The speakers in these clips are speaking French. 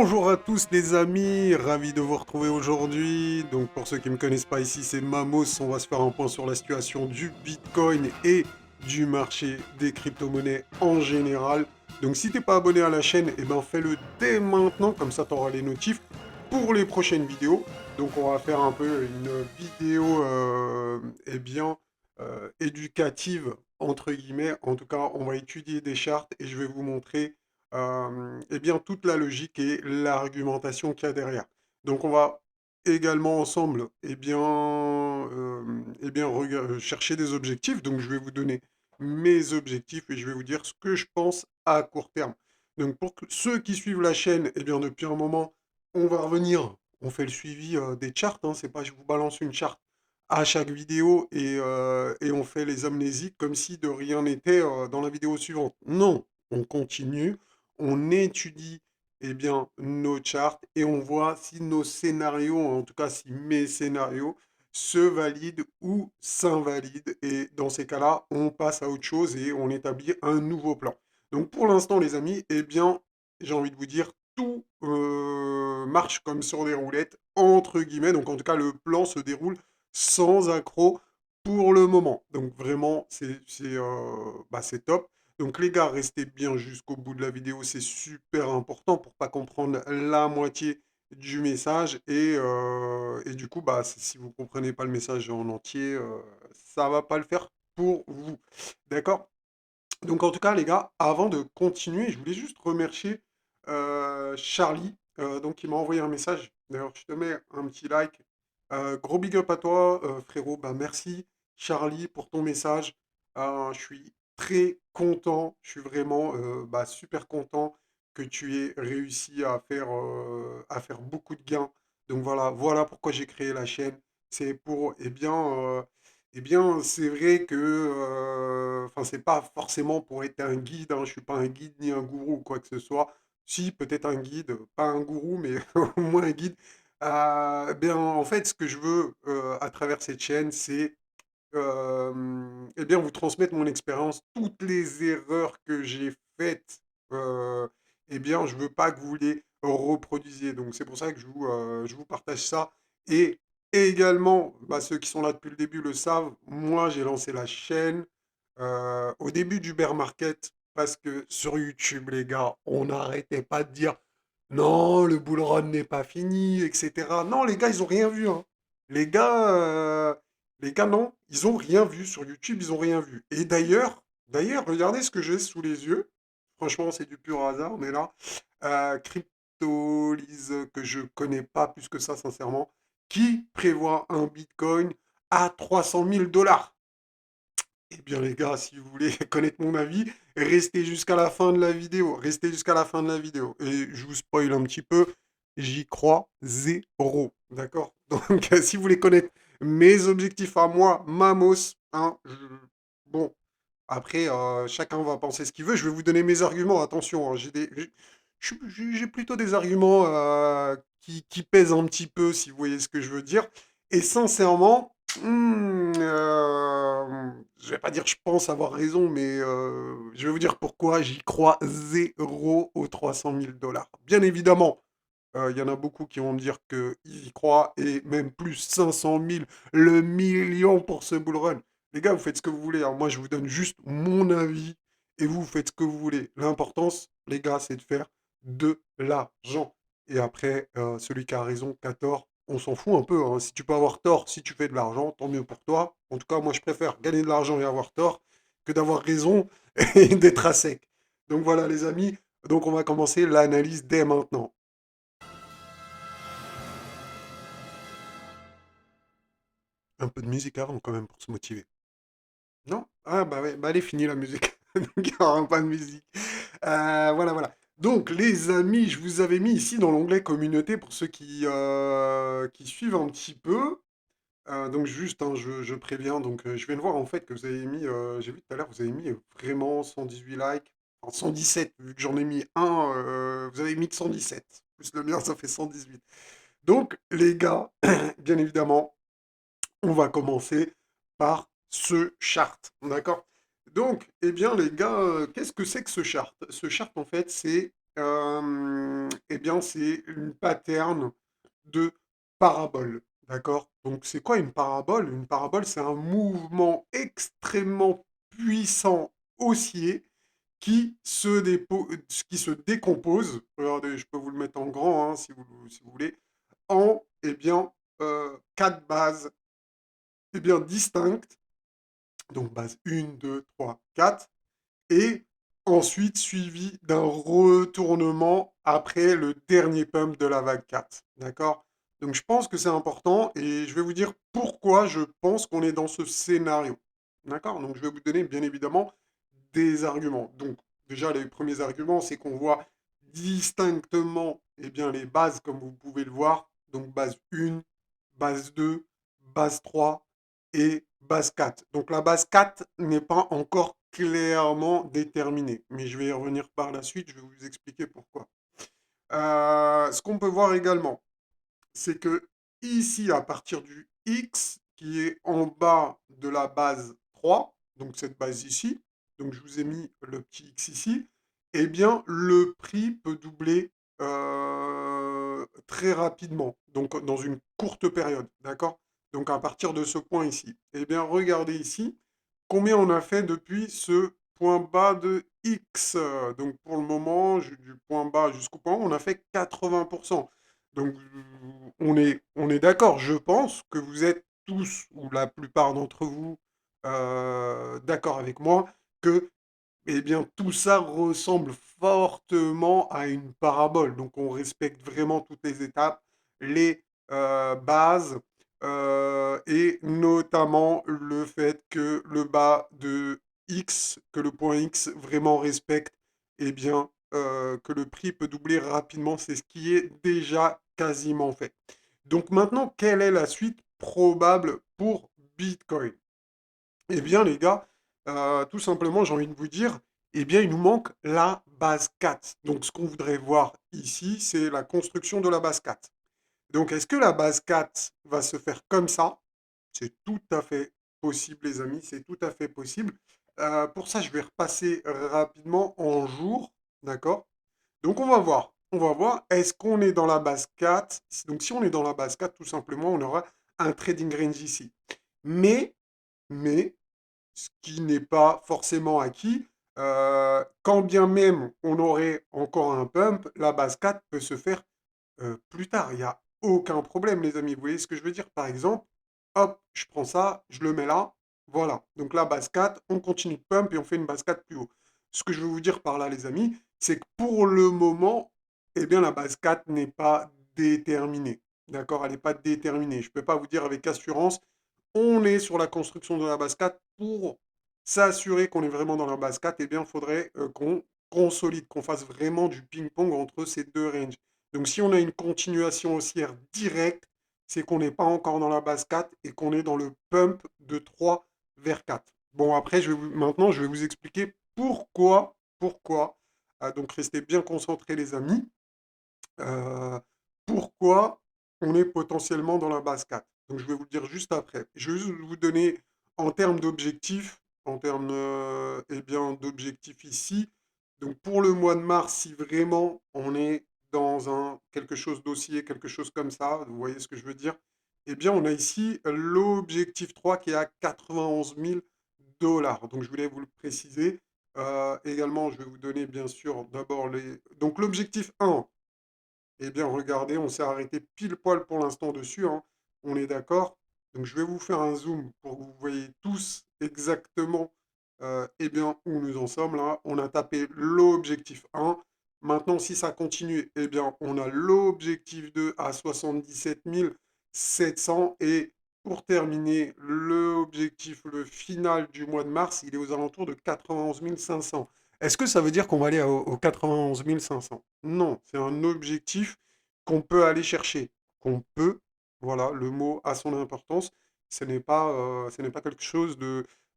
Bonjour à tous les amis, ravi de vous retrouver aujourd'hui. Donc pour ceux qui ne me connaissent pas ici, c'est Mamos. On va se faire un point sur la situation du Bitcoin et du marché des crypto-monnaies en général. Donc si t'es pas abonné à la chaîne, eh ben fais-le dès maintenant, comme ça tu auras les notifs pour les prochaines vidéos. Donc on va faire un peu une vidéo éducative entre guillemets. En tout cas, on va étudier des chartes et je vais vous montrer toute la logique et l'argumentation qu'il y a derrière. Donc on va également ensemble chercher des objectifs. Donc je vais vous donner mes objectifs et je vais vous dire ce que je pense à court terme. Donc pour ceux qui suivent la chaîne, depuis un moment, on va revenir, on fait le suivi des charts, hein, c'est pas je vous balance une charte à chaque vidéo et on fait les amnésiques comme si de rien n'était dans la vidéo suivante. Non, on continue, on étudie nos charts et on voit si nos scénarios, en tout cas si mes scénarios, se valident ou s'invalident. Et dans ces cas-là, on passe à autre chose et on établit un nouveau plan. Donc pour l'instant, les amis, j'ai envie de vous dire, tout marche comme sur des roulettes, entre guillemets. Donc en tout cas, le plan se déroule sans accroc pour le moment. Donc vraiment, c'est top. Donc les gars, restez bien jusqu'au bout de la vidéo, c'est super important pour pas comprendre la moitié du message. Et du coup, si vous comprenez pas le message en entier, ça va pas le faire pour vous. D'accord? Donc en tout cas, les gars, avant de continuer, je voulais juste remercier Charlie, donc il m'a envoyé un message. D'ailleurs, je te mets un petit like. Gros big up à toi, frérot. Bah, merci, Charlie, pour ton message. Je suis très content. Je suis vraiment super content que tu aies réussi à faire beaucoup de gains. Donc voilà pourquoi j'ai créé la chaîne. C'est pour, c'est vrai que, enfin, c'est pas forcément pour être un guide, hein, je suis pas un guide ni un gourou ou quoi que ce soit. Si, peut-être un guide, pas un gourou, mais au moins un guide. En fait, ce que je veux à travers cette chaîne, c'est vous transmettre mon expérience, toutes les erreurs que j'ai faites. euh, je veux pas que vous les reproduisiez. Donc, c'est pour ça que je vous partage ça. Et également, ceux qui sont là depuis le début le savent, moi, j'ai lancé la chaîne au début du bear market parce que sur YouTube, les gars, on n'arrêtait pas de dire non, le bull run n'est pas fini, etc. Non, les gars, ils ont rien vu, hein. Les gars, non, ils ont rien vu sur YouTube, ils ont rien vu. Et d'ailleurs, regardez ce que j'ai sous les yeux. Franchement, c'est du pur hasard, mais là, Cryptolyse, que je connais pas plus que ça, sincèrement, qui prévoit un Bitcoin à 300 000 $. Eh bien, les gars, si vous voulez connaître mon avis, restez jusqu'à la fin de la vidéo. Restez jusqu'à la fin de la vidéo. Et je vous spoil un petit peu, j'y crois zéro. D'accord? Donc, si vous voulez connaître mes objectifs à moi, Mamos, hein, bon, après, chacun va penser ce qu'il veut. Je vais vous donner mes arguments. Attention, hein, j'ai plutôt des arguments qui pèsent un petit peu, si vous voyez ce que je veux dire. Et sincèrement, je vais pas dire je pense avoir raison, mais je vais vous dire pourquoi j'y crois zéro aux 300 000 $. Bien évidemment, il y en a beaucoup qui vont me dire qu'ils y croient, et même plus 500 000, le million pour ce bull run. Les gars, vous faites ce que vous voulez, hein. Moi, je vous donne juste mon avis, et vous faites ce que vous voulez. L'importance, les gars, c'est de faire de l'argent. Et après, celui qui a raison, qui a tort, on s'en fout un peu, hein. Si tu peux avoir tort, si tu fais de l'argent, tant mieux pour toi. En tout cas, moi, je préfère gagner de l'argent et avoir tort que d'avoir raison et d'être à sec. Donc voilà, les amis. Donc on va commencer l'analyse dès maintenant. Un peu de musique avant quand même pour se motiver. Non? Ah bah ouais, bah elle est finie la musique. Donc il n'y aura pas de musique. Voilà. Donc les amis, je vous avais mis ici dans l'onglet communauté pour ceux qui suivent un petit peu. Donc juste, hein, je préviens, donc je viens de voir en fait que vous avez mis, j'ai vu tout à l'heure, vous avez mis vraiment 118 likes, enfin 117, vu que j'en ai mis un, vous avez mis que 117, plus le mien, ça fait 118. Donc les gars, bien évidemment, on va commencer par ce chart, d'accord? Donc, les gars, qu'est-ce que c'est que ce chart? Ce chart, en fait, c'est eh bien, c'est une pattern de parabole, d'accord? Donc, c'est quoi une parabole? Une parabole, c'est un mouvement extrêmement puissant haussier qui se décompose. Regardez, je peux vous le mettre en grand, hein, si vous voulez, en, eh bien, quatre bases, eh bien, distinctes. Donc, base 1, 2, 3, 4 et ensuite suivi d'un retournement après le dernier pump de la vague 4. D'accord? Donc je pense que c'est important et je vais vous dire pourquoi je pense qu'on est dans ce scénario. D'accord? Donc je vais vous donner bien évidemment des arguments. Donc déjà les premiers arguments, c'est qu'on voit distinctement eh bien, les bases comme vous pouvez le voir. Donc base 1, base 2, base 3 et base 4. Donc la base 4 n'est pas encore clairement déterminée, mais je vais y revenir par la suite, je vais vous expliquer pourquoi. Ce qu'on peut voir également, c'est que ici, à partir du X, qui est en bas de la base 3, donc cette base ici, donc je vous ai mis le petit X ici, eh bien, le prix peut doubler très rapidement, donc dans une courte période, d'accord? Donc à partir de ce point ici. Eh bien, regardez ici, combien on a fait depuis ce point bas de X. Donc pour le moment, du point bas jusqu'au point haut, on a fait 80%. Donc on est d'accord, je pense que vous êtes tous, ou la plupart d'entre vous, d'accord avec moi, que eh bien, tout ça ressemble fortement à une parabole. Donc, on respecte vraiment toutes les étapes, les bases, et notamment le fait que le bas de X, que le point X vraiment respecte, eh bien, que le prix peut doubler rapidement. C'est ce qui est déjà quasiment fait. Donc, maintenant, quelle est la suite probable pour Bitcoin? Eh bien, les gars, tout simplement, j'ai envie de vous dire, eh bien, il nous manque la base 4. Donc, ce qu'on voudrait voir ici, c'est la construction de la base 4. Donc, est-ce que la base 4 va se faire comme ça? C'est tout à fait possible, les amis, c'est tout à fait possible. Pour ça, je vais repasser rapidement en jour, d'accord? Donc, on va voir. On va voir, est-ce qu'on est dans la base 4? Donc, si on est dans la base 4, tout simplement, on aura un trading range ici. Mais, mais, ce qui n'est pas forcément acquis. Quand bien même on aurait encore un pump, la base 4 peut se faire plus tard. Il n'y a aucun problème, les amis. Vous voyez ce que je veux dire? Par exemple, hop, je prends ça, je le mets là. Voilà. Donc la base 4, on continue de pump et on fait une base 4 plus haut. Ce que je veux vous dire par là, les amis, c'est que pour le moment, eh bien, la base 4 n'est pas déterminée. D'accord? Elle n'est pas déterminée. Je ne peux pas vous dire avec assurance, on est sur la construction de la base 4 pour s'assurer qu'on est vraiment dans la base 4. Eh bien, il faudrait qu'on consolide, qu'on fasse vraiment du ping-pong entre ces deux ranges. Donc si on a une continuation haussière directe, c'est qu'on n'est pas encore dans la base 4 et qu'on est dans le pump de 3 vers 4. Bon, après, maintenant, je vais vous expliquer pourquoi. Donc restez bien concentrés, les amis. Euh, pourquoi on est potentiellement dans la base 4. Donc je vais vous le dire juste après. Je vais juste vous donner en termes d'objectifs, en termes eh bien, d'objectifs ici. Donc pour le mois de mars, si vraiment on est dans quelque chose d'haussier, quelque chose comme ça, vous voyez ce que je veux dire, eh bien on a ici l'objectif 3 qui est à 91 000 dollars. Donc je voulais vous le préciser. Également, je vais vous donner bien sûr d'abord les... Donc l'objectif 1, eh bien, regardez, on s'est arrêté pile poil pour l'instant dessus, hein. On est d'accord. Donc, je vais vous faire un zoom pour que vous voyez tous exactement eh bien, où nous en sommes là. On a tapé l'objectif 1. Maintenant, si ça continue, eh bien, on a l'objectif 2 à 77 700. Et pour terminer, l'objectif, le final du mois de mars, il est aux alentours de 91 500. Est-ce que ça veut dire qu'on va aller aux 91 500? Non, c'est un objectif qu'on peut aller chercher. Qu'on peut, voilà, le mot a son importance. Ce n'est pas quelque chose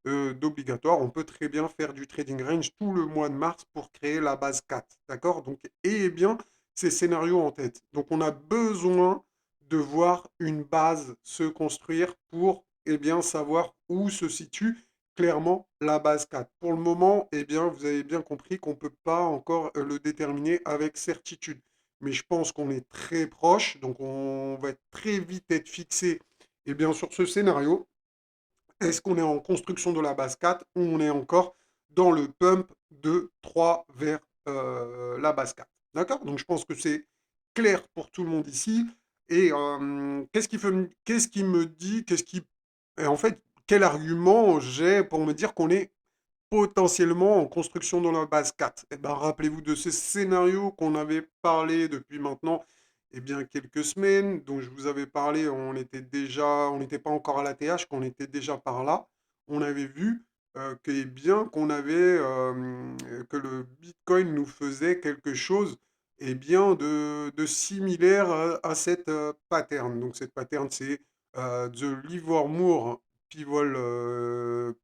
d'obligatoire. On peut très bien faire du trading range tout le mois de mars pour créer la base 4. D'accord? Donc, eh bien, ces scénarios en tête. Donc, on a besoin de voir une base se construire pour, eh bien, savoir où se situe clairement la base 4. Pour le moment, eh bien, vous avez bien compris qu'on ne peut pas encore le déterminer avec certitude. Mais je pense qu'on est très proche, donc on va très vite être fixé eh bien, sur ce scénario. Est-ce qu'on est en construction de la base 4 ou on est encore dans le pump de 3 vers la base 4? D'accord? Donc je pense que c'est clair pour tout le monde ici. Et qu'est-ce qui me dit, et en fait, quel argument j'ai pour me dire qu'on est potentiellement en construction dans la base 4? Eh ben, rappelez-vous de ce scénario qu'on avait parlé depuis maintenant eh bien, quelques semaines, dont je vous avais parlé, on n'était pas encore à la TH, qu'on était déjà par là. On avait vu que, eh bien, que le Bitcoin nous faisait quelque chose eh bien, de similaire cette pattern. Donc cette pattern, c'est The Livermore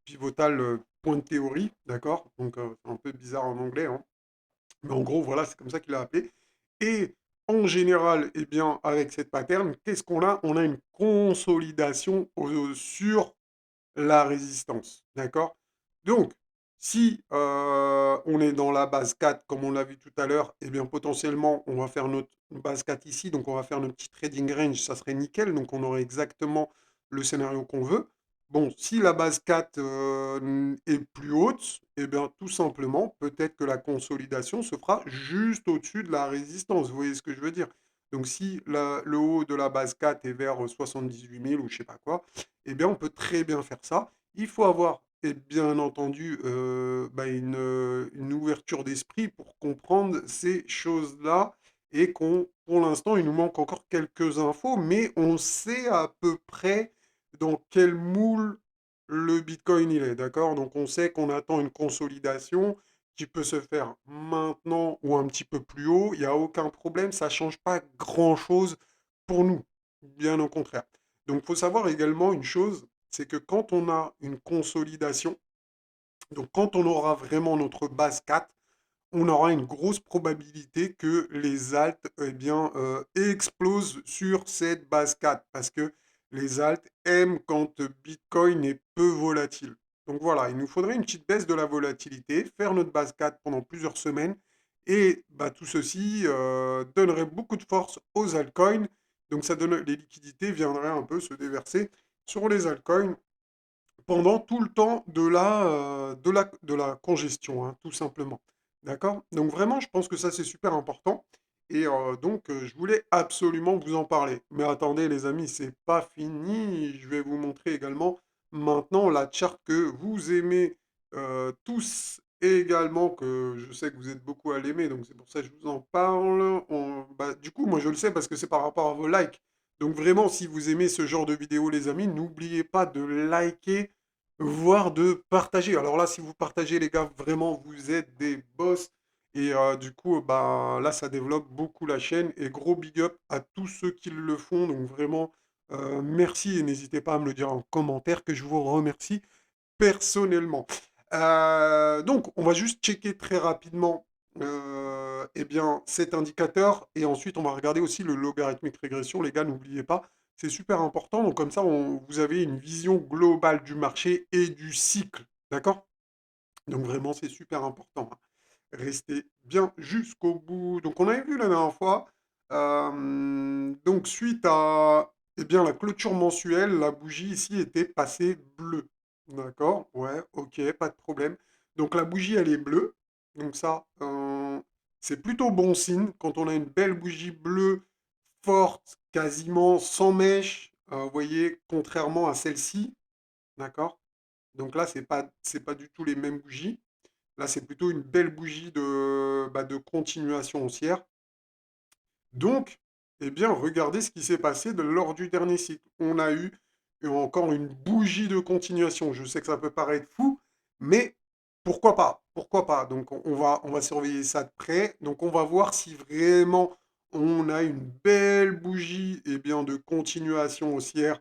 Pivotal Point Theory, d'accord? Donc c'est un peu bizarre en anglais, hein. Mais en gros, voilà, c'est comme ça qu'il l'a appelé. Et en général, eh bien, avec cette pattern, qu'est-ce qu'on a? On a une consolidation sur la résistance. D'accord? Donc, si on est dans la base 4, comme on l'a vu tout à l'heure, eh bien, potentiellement, on va faire notre base 4 ici. Donc, on va faire notre petit trading range. Ça serait nickel. Donc, on aurait exactement le scénario qu'on veut. Bon, si la base 4 est plus haute, eh bien, tout simplement, peut-être que la consolidation se fera juste au-dessus de la résistance. Vous voyez ce que je veux dire? Donc, si le haut de la base 4 est vers 78 000 ou je sais pas quoi, eh bien, on peut très bien faire ça. Il faut avoir, et bien entendu, une ouverture d'esprit pour comprendre ces choses-là et pour l'instant, il nous manque encore quelques infos, mais on sait à peu près dans quel moule le Bitcoin il est, d'accord? Donc, on sait qu'on attend une consolidation qui peut se faire maintenant ou un petit peu plus haut. Il n'y a aucun problème, ça ne change pas grand-chose pour nous, bien au contraire. Donc, il faut savoir également une chose, c'est que quand on a une consolidation, donc quand on aura vraiment notre base 4, on aura une grosse probabilité que les alts eh bien, explosent sur cette base 4 parce que les alts aiment quand Bitcoin est peu volatile. Donc voilà, il nous faudrait une petite baisse de la volatilité, faire notre base 4 pendant plusieurs semaines et bah, tout ceci donnerait beaucoup de force aux altcoins. Donc ça donne, les liquidités viendraient un peu se déverser sur les altcoins pendant tout le temps de la congestion, hein, tout simplement. D'accord? Donc vraiment, je pense que ça, c'est super important. Et donc, je voulais absolument vous en parler. Mais attendez, les amis, c'est pas fini. Je vais vous montrer également maintenant la charte que vous aimez tous et également, que je sais que vous êtes beaucoup à l'aimer. Donc, c'est pour ça que je vous en parle. Bah, du coup, moi, je le sais parce que c'est par rapport à vos likes. Donc, vraiment, si vous aimez ce genre de vidéo, les amis, n'oubliez pas de liker voire de partager. Alors là, si vous partagez, les gars, vraiment, vous êtes des boss. Et du coup, bah, là, ça développe beaucoup la chaîne. Et gros big up à tous ceux qui le font. Donc vraiment, merci et n'hésitez pas à me le dire en commentaire que je vous remercie personnellement. Donc, on va juste checker très rapidement eh bien, cet indicateur et ensuite on va regarder aussi le logarithmique régression. Les gars, n'oubliez pas, c'est super important. Donc, comme ça, vous avez une vision globale du marché et du cycle. D'accord? Donc, vraiment, c'est super important, hein. Restez bien jusqu'au bout. Donc, on avait vu la dernière fois. Donc, suite à eh bien, la clôture mensuelle, la bougie ici était passée bleue. D'accord? Ouais, ok, pas de problème. Donc, la bougie, elle est bleue. Donc, ça, c'est plutôt bon signe. Quand on a une belle bougie bleue, forte, quasiment sans mèche, vous voyez, contrairement à celle-ci. D'accord? Donc là, c'est pas du tout les mêmes bougies. Là, c'est plutôt une belle bougie de continuation haussière. Donc, eh bien, regardez ce qui s'est passé lors du dernier cycle. On a eu encore une bougie de continuation. Je sais que ça peut paraître fou, mais pourquoi pas? Pourquoi pas? Donc, on va surveiller ça de près. Donc, on va voir si vraiment on a une belle bougie bien, de continuation haussière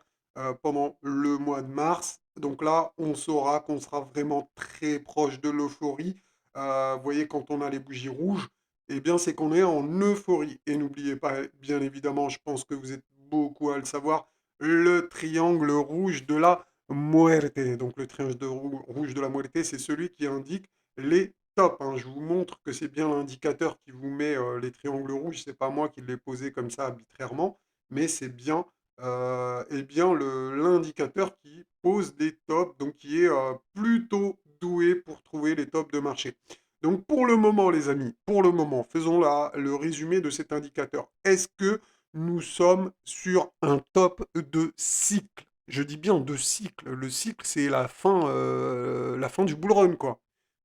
pendant le mois de mars. Donc là, on saura qu'on sera vraiment très proche de l'euphorie. Vous voyez, quand on a les bougies rouges, eh bien, c'est qu'on est en euphorie. Et n'oubliez pas, bien évidemment, je pense que vous êtes beaucoup à le savoir, le triangle rouge de la muerte. Donc le triangle rouge de la muerte, c'est celui qui indique les tops, hein. Je vous montre que c'est bien l'indicateur qui vous met les triangles rouges. C'est pas moi qui l'ai posé comme ça arbitrairement, mais c'est bien, eh bien l'indicateur qui pose des tops, donc qui est plutôt doué pour trouver les tops de marché. Donc pour le moment, les amis, pour le moment, faisons le résumé de cet indicateur. Est-ce que nous sommes sur un top de cycle? Je dis bien de cycle. Le cycle, c'est la fin du bull run, quoi.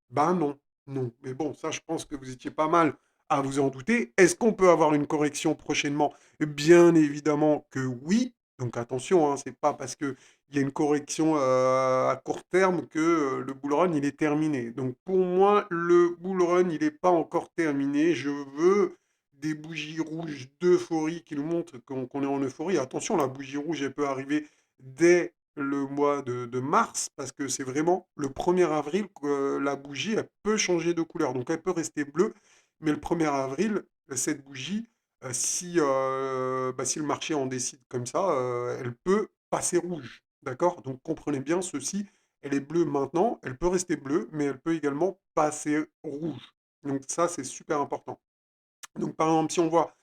Ben non, non. Mais bon, ça, je pense que vous étiez pas mal à vous en douter. Est-ce qu'on peut avoir une correction prochainement? Bien évidemment que oui. Donc attention, hein, c'est pas parce qu'il y a une correction à court terme que le bull run, il est terminé. Donc pour moi, le bull run, il n'est pas encore terminé. Je veux des bougies rouges d'euphorie qui nous montrent qu'on est en euphorie. Attention, la bougie rouge, elle peut arriver dès le mois de mars, parce que c'est vraiment le 1er avril que la bougie, elle peut changer de couleur. Donc elle peut rester bleue, mais le 1er avril, cette bougie, si le marché en décide comme ça, elle peut passer rouge. D'accord? Donc comprenez bien ceci, elle est bleue maintenant, elle peut rester bleue, mais elle peut également passer rouge. Donc ça, c'est super important. Donc par exemple, si on voit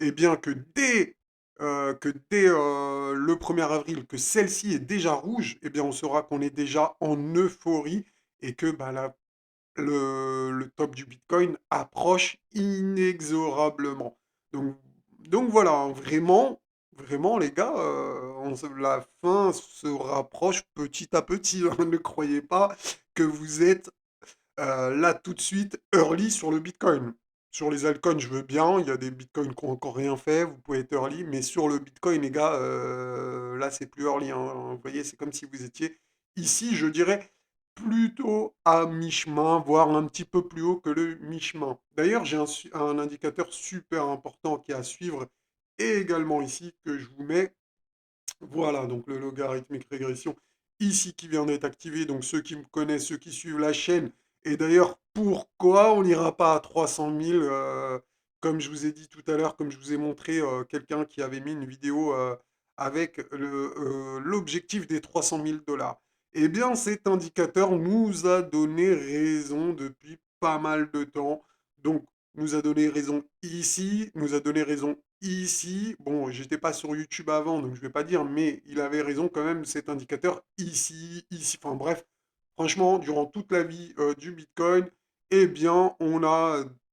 eh bien, que dès le 1er avril, que celle-ci est déjà rouge, eh bien, on saura qu'on est déjà en euphorie et que bah, le top du Bitcoin approche inexorablement. Donc, donc voilà, hein, vraiment, vraiment, les gars, la fin se rapproche petit à petit, hein. Ne croyez pas que vous êtes là, tout de suite, early sur le Bitcoin. Sur les altcoins, je veux bien. Il y a des Bitcoins qui n'ont encore rien fait. Vous pouvez être early. Mais sur le Bitcoin, les gars, là, c'est plus early, hein. Vous voyez, c'est comme si vous étiez ici, je dirais, plutôt à mi-chemin, voire un petit peu plus haut que le mi-chemin. D'ailleurs, j'ai un indicateur super important qui est à suivre et également ici que je vous mets. Voilà, donc le logarithmique régression ici qui vient d'être activé. Donc ceux qui me connaissent, ceux qui suivent la chaîne. Et d'ailleurs, pourquoi on n'ira pas à 300 000 comme je vous ai dit tout à l'heure, comme je vous ai montré quelqu'un qui avait mis une vidéo avec l'objectif des 300 000 dollars. Eh bien, cet indicateur nous a donné raison depuis pas mal de temps. Donc, nous a donné raison ici, nous a donné raison ici. Bon, j'étais pas sur YouTube avant, donc je vais pas dire, mais il avait raison quand même, cet indicateur ici, ici. Enfin bref, franchement, durant toute la vie du Bitcoin, eh bien,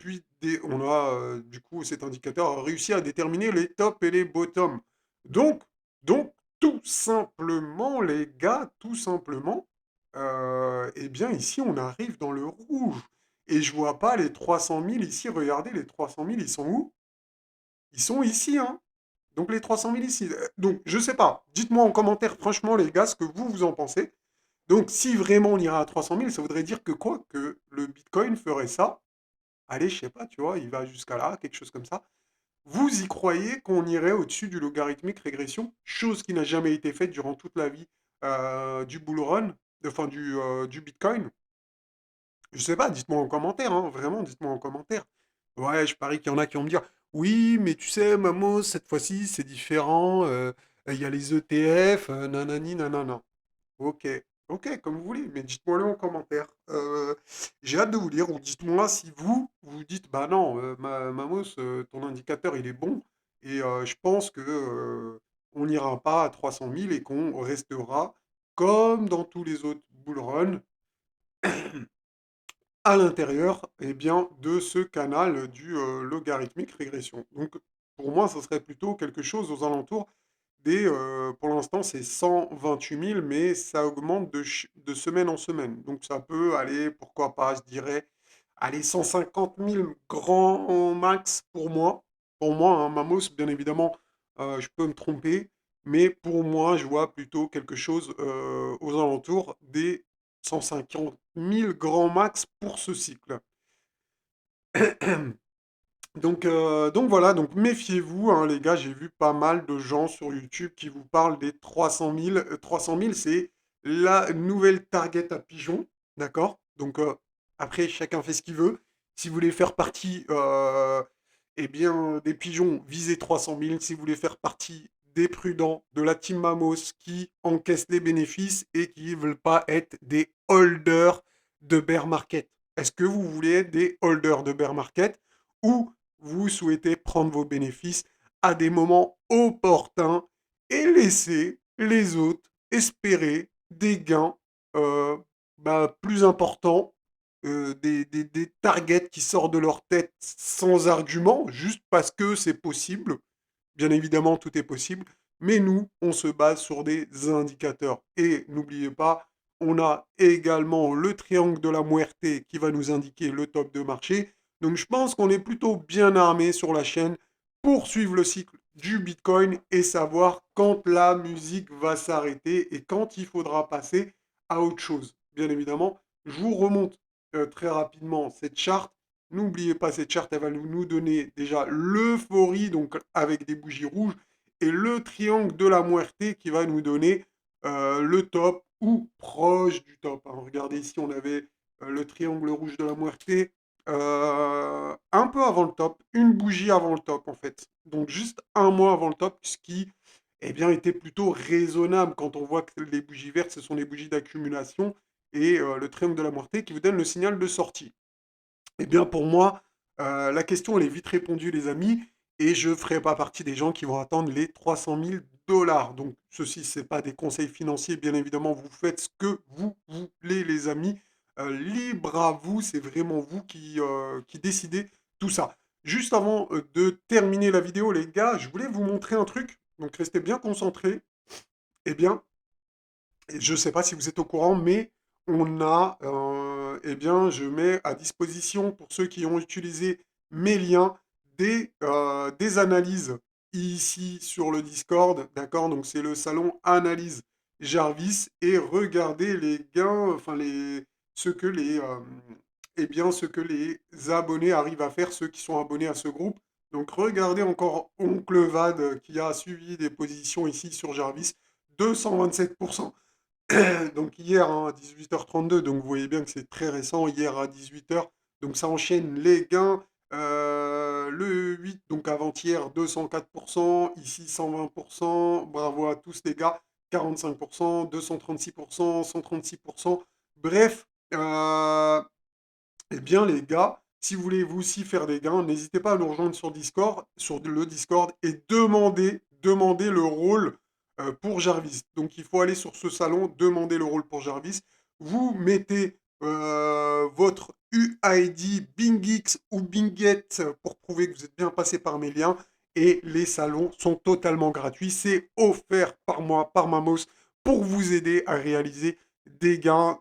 du coup, cet indicateur a réussi à déterminer les tops et les bottoms. Donc, donc, tout simplement, les gars, tout simplement, eh bien, ici, on arrive dans le rouge. Et je vois pas les 300 000 ici. Regardez, les 300 000, ils sont où? Ils sont ici, hein. Donc les 300 000 ici. Donc, je sais pas. Dites-moi en commentaire, franchement, les gars, ce que vous en pensez. Donc, si vraiment on ira à 300 000, ça voudrait dire que quoi? Que le Bitcoin ferait ça. Allez, je sais pas, tu vois, il va jusqu'à là, quelque chose comme ça. Vous y croyez qu'on irait au-dessus du logarithmique régression? Chose qui n'a jamais été faite durant toute la vie du bull run, enfin du Bitcoin. Je sais pas, dites-moi en commentaire, hein, vraiment, dites-moi en commentaire. Ouais, je parie qu'il y en a qui vont me dire, oui, mais tu sais, Mamo, cette fois-ci, c'est différent, il y a les ETF, nanani, nanana. Ok, ok, comme vous voulez, mais dites-moi-le en commentaire. J'ai hâte de vous lire, ou dites-moi si vous dites, bah non, Mamos, ton indicateur, il est bon, et je pense que on n'ira pas à 300 000 et qu'on restera, comme dans tous les autres bull runs, à l'intérieur eh bien, de ce canal du logarithmique régression. Donc, pour moi, ce serait plutôt quelque chose aux alentours pour l'instant, c'est 128 000, mais ça augmente de semaine en semaine. Donc, ça peut aller, pourquoi pas, je dirais, aller 150 000 grand max pour moi. Pour moi, hein, Mamos, bien évidemment, je peux me tromper, mais pour moi, je vois plutôt quelque chose aux alentours des 150 000 grand max pour ce cycle. Donc voilà, donc méfiez-vous, hein, les gars, j'ai vu pas mal de gens sur YouTube qui vous parlent des 300 000. 300 000, c'est la nouvelle target à pigeon, d'accord? Donc après, chacun fait ce qu'il veut. Si vous voulez faire partie eh bien, des pigeons, visez 300 000. Si vous voulez faire partie des prudents de la team Mamos qui encaissent les bénéfices et qui ne veulent pas être des holders de bear market. Est-ce que vous voulez être des holders de bear market ou vous souhaitez prendre vos bénéfices à des moments opportuns et laisser les autres espérer des gains euh, plus importants, des targets qui sortent de leur tête sans argument, juste parce que c'est possible. Bien évidemment, tout est possible, mais nous, on se base sur des indicateurs. Et n'oubliez pas, on a également le triangle de la Muerte qui va nous indiquer le top de marché. Donc je pense qu'on est plutôt bien armé sur la chaîne pour suivre le cycle du Bitcoin et savoir quand la musique va s'arrêter et quand il faudra passer à autre chose. Bien évidemment, je vous remonte très rapidement cette charte. N'oubliez pas, cette charte, elle va nous donner déjà l'euphorie, donc avec des bougies rouges, et le triangle de la Muerte qui va nous donner le top ou proche du top. Hein. Regardez ici, on avait le triangle rouge de la Muerte un peu avant le top, une bougie avant le top en fait. Donc juste un mois avant le top, ce qui eh bien, était plutôt raisonnable quand on voit que les bougies vertes, ce sont les bougies d'accumulation et le triangle de la Muerte qui vous donne le signal de sortie. Eh bien, pour moi, la question, elle est vite répondue, les amis, et je ne ferai pas partie des gens qui vont attendre les 300 000 dollars. Donc, ceci, ce n'est pas des conseils financiers, bien évidemment, vous faites ce que vous voulez, les amis. Libre à vous, c'est vraiment vous qui décidez tout ça. Juste avant de terminer la vidéo, les gars, je voulais vous montrer un truc, donc restez bien concentrés. Eh bien, je ne sais pas si vous êtes au courant, mais on a, eh bien, je mets à disposition pour ceux qui ont utilisé mes liens des analyses ici sur le Discord, d'accord? Donc c'est le salon Analyse Jarvis et regardez les gains, enfin ce que eh bien, ce que les abonnés arrivent à faire, ceux qui sont abonnés à ce groupe. Donc regardez encore Oncle Vad qui a suivi des positions ici sur Jarvis, 227%. Donc hier hein, à 18h32, donc vous voyez bien que c'est très récent, hier à 18h, donc ça enchaîne les gains. Le 8, donc avant-hier, 204%, ici 120%, bravo à tous les gars, 45%, 236%, 136%. Bref, eh bien les gars, si vous voulez vous aussi faire des gains, n'hésitez pas à nous rejoindre sur le Discord et demandez le rôle pour Jarvis. Donc il faut aller sur ce salon, demander le rôle pour Jarvis. Vous mettez votre UID BingX ou Binget pour prouver que vous êtes bien passé par mes liens. Et les salons sont totalement gratuits. C'est offert par moi, par Mamos, pour vous aider à réaliser des gains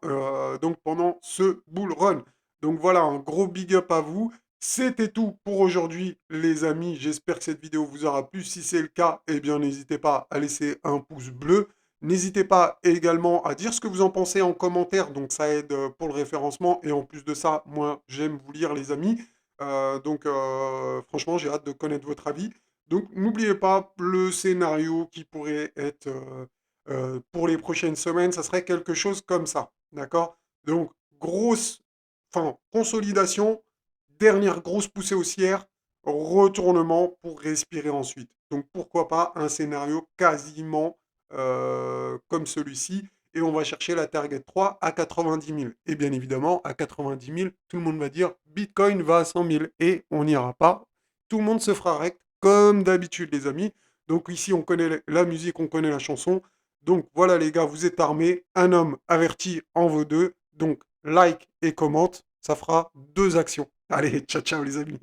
donc pendant ce bull run. Donc voilà, un gros big up à vous. C'était tout pour aujourd'hui, les amis. J'espère que cette vidéo vous aura plu. Si c'est le cas, eh bien, n'hésitez pas à laisser un pouce bleu. N'hésitez pas également à dire ce que vous en pensez en commentaire. Donc, ça aide pour le référencement. Et en plus de ça, moi, j'aime vous lire, les amis. Franchement, j'ai hâte de connaître votre avis. Donc, n'oubliez pas le scénario qui pourrait être pour les prochaines semaines. Ça serait quelque chose comme ça. D'accord? Donc, grosse consolidation, dernière grosse poussée haussière, retournement pour respirer ensuite. Donc pourquoi pas un scénario quasiment comme celui-ci. Et on va chercher la target 3 à 90 000. Et bien évidemment, à 90 000, tout le monde va dire Bitcoin va à 100 000. Et on n'ira pas. Tout le monde se fera rect comme d'habitude, les amis. Donc ici, on connaît la musique, on connaît la chanson. Donc voilà, les gars, vous êtes armés. Un homme averti en vaut deux. Donc like et commente, ça fera deux actions. Allez, ciao ciao les amis.